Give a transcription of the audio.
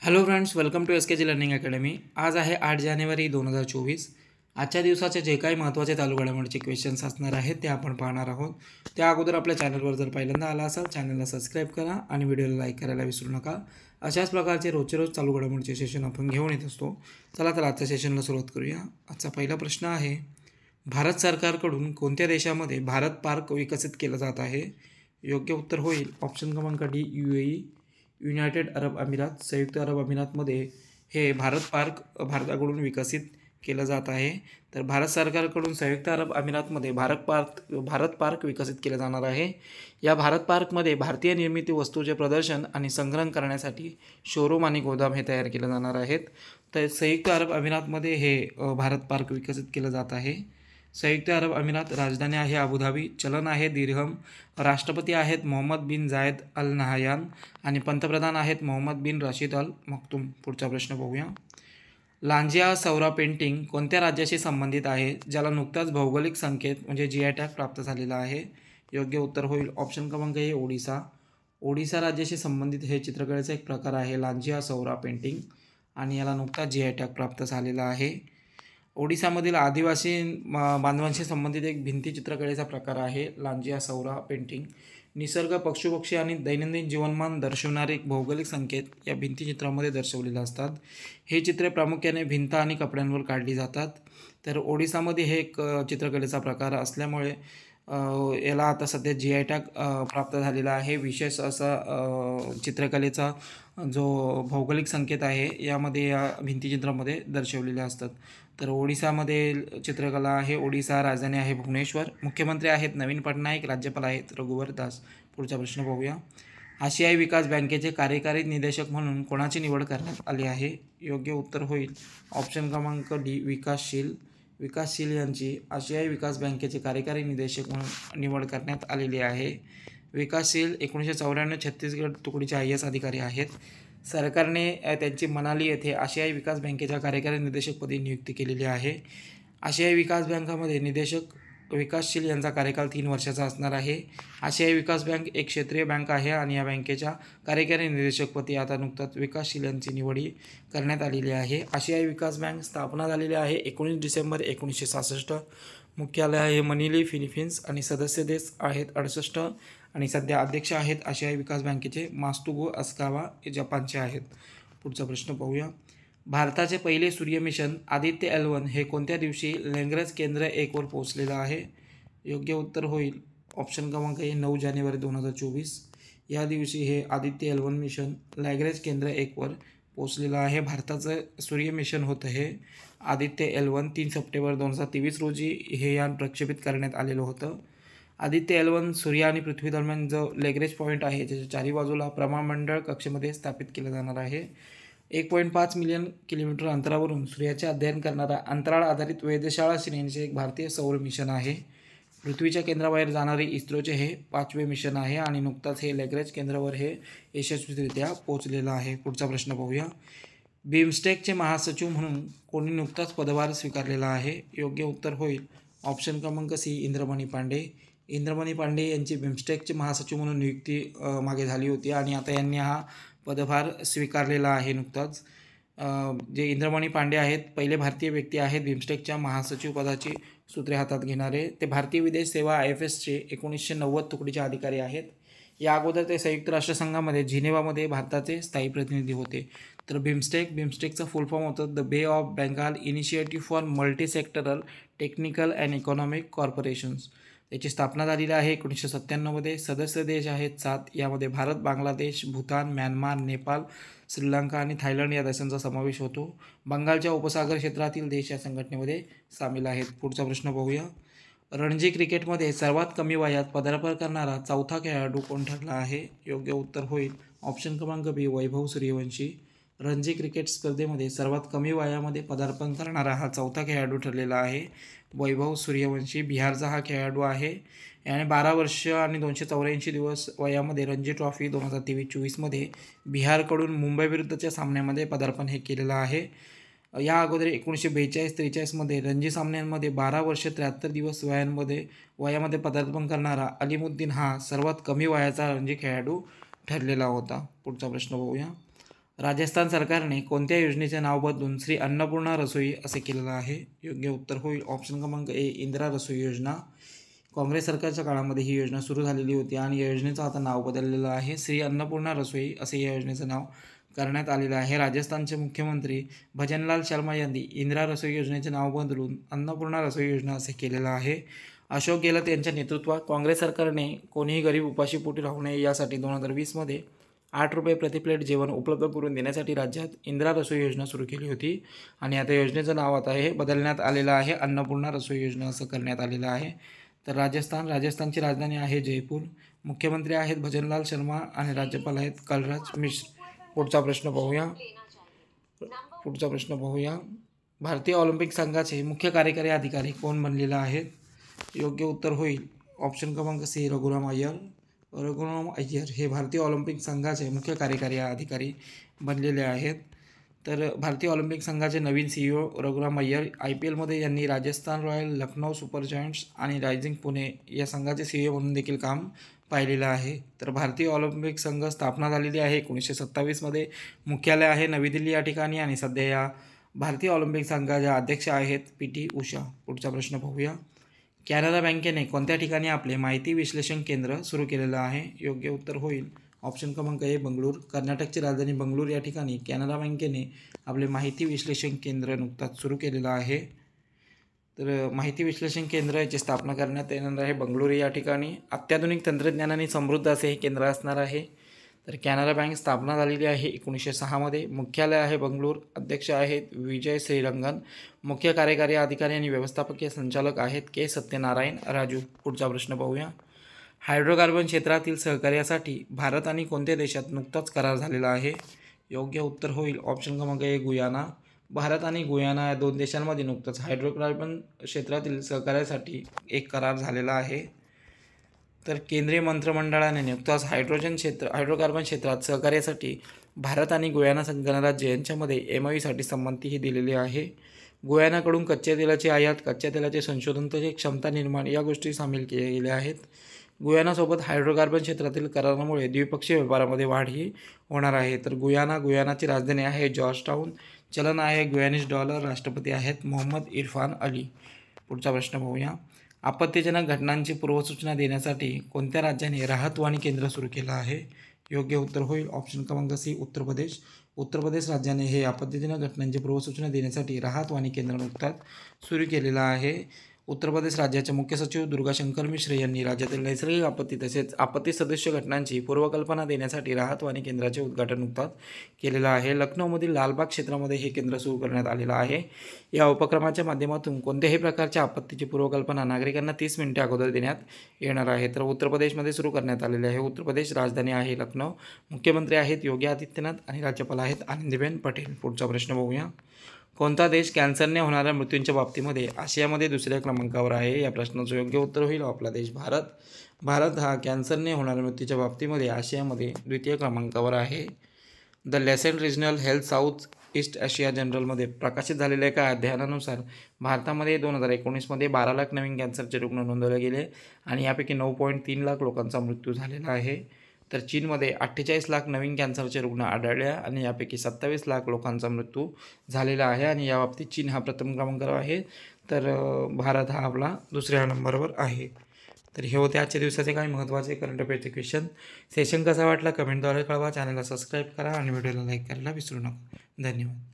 Hello friends, welcome to SKG learning academy. आज आहे 8 जानेवारी 2024। आजच्या दिवसाचे जे काही महत्त्वाचे चालू घडामोडीचे क्वेश्चन्स असणार आहेत ते आपण पाहणार आहोत। त्या अगोदर आपल्या चॅनलवर जर पहिल्यांदा आला असाल चॅनलला सबस्क्राईब करा आणि व्हिडिओला लाईक करायला विसरू नका। अशाच प्रकारचे रोजचे रोज चालू घडामोडीचे सेशन आपण घेऊन येत असतो। चला तर आजच्या सेशनला सुरुवात करूया। आजचा पहिला प्रश्न आहे, भारत सरकारकडून कोणत्या देशामध्ये भारत पार्क विकसित केला जात आहे? योग्य उत्तर होईल ऑप्शन क्रमांक डी, UAE, युनायटेड अरब अमिरात, संयुक्त अरब अमिरातमध्ये हे भारत पार्क भारताकडून विकसित केलं जात आहे। तर भारत सरकारकडून संयुक्त अरब अमिरातमध्ये भारत पार्क विकसित केलं जाणार आहे। या भारत पार्कमध्ये भारतीय निर्मिती वस्तूचे प्रदर्शन आणि संग्रहण करण्यासाठी शोरूम आणि गोदाम हे तयार केले जाणार आहेत। तर संयुक्त अरब अमिरातमध्ये हे भारत पार्क विकसित केलं जात आहे। संयुक्त अरब अमिरात राजधानी आहे अबुधाबी, चलन आहे दिरहम, राष्ट्रपती आहेत मोहम्मद बिन जायद अल नहायान आणि पंतप्रधान आहेत मोहम्मद बिन राशिद अल मक्तूम। पुढचा प्रश्न बघूया। लांजिया सौरा पेंटिंग कोणत्या राज्याशी संबंधित आहे, ज्याला नुकताच भौगोलिक संकेत म्हणजे GI टॅग प्राप्त झालेला आहे? योग्य उत्तर होईल ऑप्शन क्रमांक ए, ओडिसा। ओडिसा राज्याशी संबंधित हे चित्रकलेचा एक प्रकार आहे लांजिया सौरा पेंटिंग आणि याला नुकताच GI टॅग प्राप्त झालेला आहे। ओडिसामधील आदिवासी बांधवांशी संबंधित एक भिंती चित्रकलेचा प्रकार आहे लांजिया सौरा पेंटिंग। निसर्ग, पशुपक्षी आणि दैनंदिन जीवनमान दर्शवणारे भौगोलिक संकेत या भिंतीचित्रामध्ये दर्शवलेले असतात। हे चित्रे प्रामुख्याने भिंत आणि कपड्यांवर काढली जातात। तर ओडिसामध्ये हे एक चित्रकलेचा प्रकार असल्यामुळे याला आता सध्या GI टॅग प्राप्त झालेला आहे। विशेष असा चित्रकलेचा जो भौगोलिक संकेत आहे यामध्ये या भिंतीचित्रामध्ये दर्शवलेले असतात। तर ओडिसामध्ये चित्रकला आहे। ओडिसा राजधानी आहे भुवनेश्वर, मुख्यमंत्री आहेत नवीन पटनायक, राज्यपाल आहेत रघुवर दास। पुढचा प्रश्न बघूया। आशियाई विकास बँकेचे कार्यकारी निदेशक म्हणून कोणाची निवड करण्यात आली आहे? योग्य उत्तर होईल ऑप्शन क्रमांक डी, विकासशील यांची आशियाई विकास बँकेचे कार्यकारी निदेशक म्हणून निवड करण्यात आलेली आहे। विकासशील 1994 छत्तीसगड तुकडीचे IAS अधिकारी आहेत। सरकारने त्यांची मनाली येथे आशियाई विकास बँकेच्या कार्यकारी निदेशकपदी नियुक्ती केलेली आहे। आशियाई विकास बँकामध्ये निदेशक विकासशील यांचा कार्यकाल 3 वर्षाचा असणार आहे। आशियाई विकास बँक एक क्षेत्रीय बँक आहे आणि या बँकेच्या कार्यकारी निदेशकपदी आता नुकताच विकासशील यांची निवडी करण्यात आलेली आहे। आशियाई विकास बँक स्थापना झालेली आहे 19 डिसेंबर 1966। मुख्यालय आहे मनिली, फिलिपिन्स आणि सदस्य देश आहेत 68 आणि सध्या अध्यक्ष आहेत आशियाई विकास बँकेचे मात्सुगो असाकावा, हे जपानचे आहेत। पुढचा प्रश्न पाहूया। भारताचे पहिले सूर्य मिशन आदित्य L1 हे कोणत्या दिवशी लॅग्रेंज केंद्र 1 वर पोहोचलेलं आहे? योग्य उत्तर होईल ऑप्शन क्रमांक ए, 9 जानेवारी 2024। या दिवशी हे आदित्य L1 मिशन लॅग्रेंज केंद्र 1 वर पोहोचलेलं आहे। भारताचं सूर्य मिशन होतं हे आदित्य L1। 3 सप्टेंबर 2023 रोजी हे यान प्रक्षेपित करण्यात आलेलं होतं। आदित्य L1 सूर्य आणि पृथ्वी दरम्यान जो लॅग्रेंज पॉईंट आहे त्याच्या चारी बाजूला प्रमाणमंडळ कक्षेमध्ये स्थापित केलं जाणार आहे। 1.5 मिलियन किलोमीटर अंतरावरून सूर्याचे अध्ययन करणारा अंतराळ आधारित वेधशाळा श्रेणीचे एक भारतीय सौर मिशन आहे। पृथ्वीच्या केंद्राबाहेर जाणारे इस्रोचे हे 5वे मिशन आहे आणि नुकताच हे लॅग्रेंज केंद्रावर हे यशस्वीरित्या पोहोचलेलं आहे। पुढचा प्रश्न पाहूया। बिमस्टेकचे महासचिव म्हणून कोणी नुकताच पदभार स्वीकारलेला आहे? योग्य उत्तर होईल ऑप्शन क्रमांक सी, इंद्रमणी पांडे। इंद्रमणी पांडे यांची बिमस्टेकचे महासचिव म्हणून नियुक्ती मागे झाली होती आणि आता यांनी हा पदभार स्वीकारलेला आहे नुकताच। जे इंद्रमणी पांडे आहेत पहिले भारतीय व्यक्ती आहेत बिमस्टेकच्या महासचिव पदाची सूत्रे हातात घेणारे। ते भारतीय विदेश सेवा IFSचे 1990 तुकडीचे अधिकारी आहेत। या अगोदर ते संयुक्त राष्ट्रसंघामध्ये जिनेवामध्ये भारताचे स्थायी प्रतिनिधी होते। तर बिमस्टेकचा फुल फॉर्म होतं द बे of Bengal initiative for multi sectoral technical and economic corporations. याची स्थापना झालेली आहे 1997मध्ये। सदस्य देश आहेत 7, यामध्ये भारत, बांगलादेश, भूतान, म्यानमार, नेपाळ, श्रीलंका आणि थायलंड या देशांचा समावेश होतो। बंगालच्या उपसागर क्षेत्रातील देश या संघटनेमध्ये सामील आहेत। पुढचा प्रश्न बघूया। रणजी क्रिकेटमध्ये सर्वात कमी वयात पदार्पण करणारा चौथा खेळाडू कोण ठरला आहे? योग्य उत्तर होईल ऑप्शन क्रमांक बी, वैभव सूर्यवंशी। रणजी क्रिकेट स्पर्धेमध्ये सर्वात कमी वयामध्ये पदार्पण करणारा हा चौथा खेळाडू ठरलेला आहे वैभव सूर्यवंशी। बिहारचा हा खेळाडू आहे। याने 12 वर्ष आणि 284 दिवस वयामध्ये रणजी ट्रॉफी 2023-24मध्ये बिहारकडून मुंबई विरुद्धच्या सामन्यामध्ये पदार्पण हे केलेलं आहे। या अगोदर 1942-43मध्ये रणजी सामन्यांमध्ये 12 वर्ष 73 दिवस वयामध्ये पदार्पण करणारा अलिमुद्दीन हा सर्वात कमी वयाचा रणजी खेळाडू ठरलेला होता। पुढचा प्रश्न बघूया। राजस्थान सरकारने कोणत्या योजनेचे नाव बदलून श्री अन्नपूर्णा रसोई असे केलेलं आहे? योग्य उत्तर होईल ऑप्शन क्रमांक ए इंदिरा रसोई योजना. काँग्रेस सरकारच्या काळामध्ये ही योजना सुरू झालेली होती आणि या योजनेचं आता नाव बदललेलं आहे. श्री अन्नपूर्णा रसोई असे या योजनेचं नाव करण्यात आलेलं आहे. राजस्थानचे मुख्यमंत्री भजनलाल शर्मा यांनी इंदिरा रसोई योजनेचे नाव बदलून अन्नपूर्णा रसोई योजना असे केलेलं आहे. अशोक गेहलोत यांच्या नेतृत्वात काँग्रेस सरकारने कोणीही गरीब उपाशीपोटी राहू नये यासाठी 2020मध्ये 8 रुपये प्रति प्लेट जेवण उपलब्ध करून देण्यासाठी राज्यात इंदिरा रसोई योजना सुरू केली होती आणि आता योजनेचं नाव आता हे बदलण्यात आलेलं आहे. अन्नपूर्णा रसोई योजना असं करण्यात आलेलं आहे. तर राजस्थानची राजधानी आहे जयपूर. मुख्यमंत्री आहेत भजनलाल शर्मा आणि राज्यपाल आहेत कलराज मिश्र. पुढचा प्रश्न पाहूया. भारतीय ऑलिम्पिक संघाचे मुख्य कार्यकारी अधिकारी कोण बनलेले आहेत? योग्य उत्तर होईल ऑप्शन क्रमांक सी रघुराम अय्यर हे भारतीय ऑलिम्पिक संघाचे मुख्य कार्यकारी अधिकारी बनलेले आहेत. तर भारतीय ऑलिम्पिक संघाचे नवीन CEO रघुराम अय्यर IPLमध्ये यांनी Rajasthan royal, Lucknow super giants आणि रायझिंग पुणे या संघाचे CEO म्हणून देखील काम पाहिलेलं आहे. तर भारतीय ऑलिम्पिक संघ स्थापना झालेली आहे 1927मध्ये. मुख्यालय आहे नवी दिल्ली या ठिकाणी आणि सध्या या भारतीय ऑलिम्पिक संघाच्या अध्यक्ष आहेत PT उषा. पुढचा प्रश्न पाहूया. कॅनरा बँकेने कोणत्या ठिकाणी आपले माहिती विश्लेषण केंद्र सुरू केलेलं आहे? योग्य उत्तर होईल ऑप्शन क्रमांक ए बंगळूर. कर्नाटकची राजधानी बंगळूर या ठिकाणी कॅनरा बँकेने आपले माहिती विश्लेषण केंद्र नुकताच सुरू केलेलं आहे. तर माहिती विश्लेषण केंद्र याची स्थापना करण्यात येणार आहे बंगळूर या ठिकाणी. अत्याधुनिक तंत्रज्ञानाने समृद्ध असे हे केंद्र असणार आहे. तर कॅनरा बँक स्थापना झालेली आहे 1906मध्ये. मुख्यालय आहे बंगळूर. अध्यक्ष आहेत विजय श्रीरंगन. मुख्य कार्यकारी अधिकारी आणि व्यवस्थापकीय संचालक आहेत के सत्यनारायण राजू. पुढचा प्रश्न पाहूया. हायड्रोकार्बन क्षेत्रातील सहकार्यासाठी भारत आणि कोणत्या देशात नुकताच करार झालेला आहे? योग्य उत्तर होईल ऑप्शन क्रमांक ए गुयाना. भारत आणि गुयाना या 2 देशांमध्ये नुकताच हायड्रोकार्बन क्षेत्रातील सहकार्यासाठी एक करार झालेला आहे. तर केंद्रीय मंत्रिमंडळाने नुकताच हायड्रोकार्बन क्षेत्रात सहकार्यासाठी भारत आणि गुयाना गणराज्य यांच्यामध्ये MOU संमती दिलेली आहे. गुयानाकडून कच्च्या तेलाची आयात, कच्च्या तेलाचे संशोधन तसेच क्षमता निर्माण या गोष्टी सामील केल्या गेल्या आहेत. गुयानासोबत हायड्रोकार्बन क्षेत्रातील करारामुळे द्विपक्षीय व्यापारामध्ये वाढही होणार आहे. तर गुयानाची राजधानी आहे जॉर्जटाउन. चलन आहे गुयानीज डॉलर. राष्ट्रपती आहेत मोहम्मद इरफान अली. पुढचा प्रश्न पाहूया. आपत्तीजनक घटनांची पूर्वसूचना देण्यासाठी कोणत्या राज्याने राहतवाणी केंद्र सुरू केलं आहे? योग्य उत्तर होईल ऑप्शन क्रमांक सी उत्तर प्रदेश राज्याने हे आपत्तीजनक घटनांची पूर्वसूचना देण्यासाठी राहतवाणी केंद्र नुकताच सुरू केलेलं आहे. उत्तर प्रदेश राज्याचे मुख्य सचिव दुर्गाशंकर मिश्र यांनी राज्यातील नैसर्गिक आपत्ती तसेच आपत्ती सदृश्य घटनांची पूर्वकल्पना देण्यासाठी राहतवाणी केंद्राचे उद्घाटन नुकताच केलेलं आहे. लखनौमधील लालबाग क्षेत्रामध्ये हे केंद्र सुरू करण्यात आलेलं आहे. या उपक्रमाच्या माध्यमातून कोणत्याही प्रकारच्या आपत्तीची पूर्वकल्पना नागरिकांना 30 मिनिटे अगोदर देण्यात येणार आहे. तर उत्तर प्रदेशमध्ये सुरू करण्यात आलेले आहे. उत्तर प्रदेश राजधानी आहे लखनौ. मुख्यमंत्री आहेत योगी आदित्यनाथ आणि राज्यपाल आहेत आनंदीबेन पटेल. पुढचा प्रश्न बघूया. कोणता देश कॅन्सरने होणाऱ्या मृत्यूंच्या बाबतीमध्ये आशियामध्ये 2ऱ्या क्रमांकावर आहे? या प्रश्नाचं योग्य उत्तर होईल आपला देश भारत हा कॅन्सरने होणाऱ्या मृत्यूच्या बाबतीमध्ये आशियामध्ये 2य क्रमांकावर आहे. The Lancet regional health south east Asia जर्नलमध्ये प्रकाशित झालेल्या एका अध्ययनानुसार भारतामध्ये 2019मध्ये 12 लाख नवीन कॅन्सरचे रुग्ण नोंदवले गेले आणि यापैकी 9.3 लाख लोकांचा मृत्यू झालेला आहे. तर चीनमध्ये 48 लाख नवीन कॅन्सरचे रुग्ण आढळले आणि यापैकी 27 लाख लोकांचा मृत्यू झालेला आहे आणि याबाबतीत चीन हा प्रथम क्रमांकावर आहे. तर भारत हा आपला 2ऱ्या नंबरवर आहे. तर हे होते आजच्या दिवसाचे काही महत्त्वाचे करंट अफेअरचे क्वेश्चन. सेशन कसा वाटला कमेंटद्वारे कळवा. चॅनलला सबस्क्राईब करा आणि व्हिडिओला लाईक करायला विसरू नका. धन्यवाद.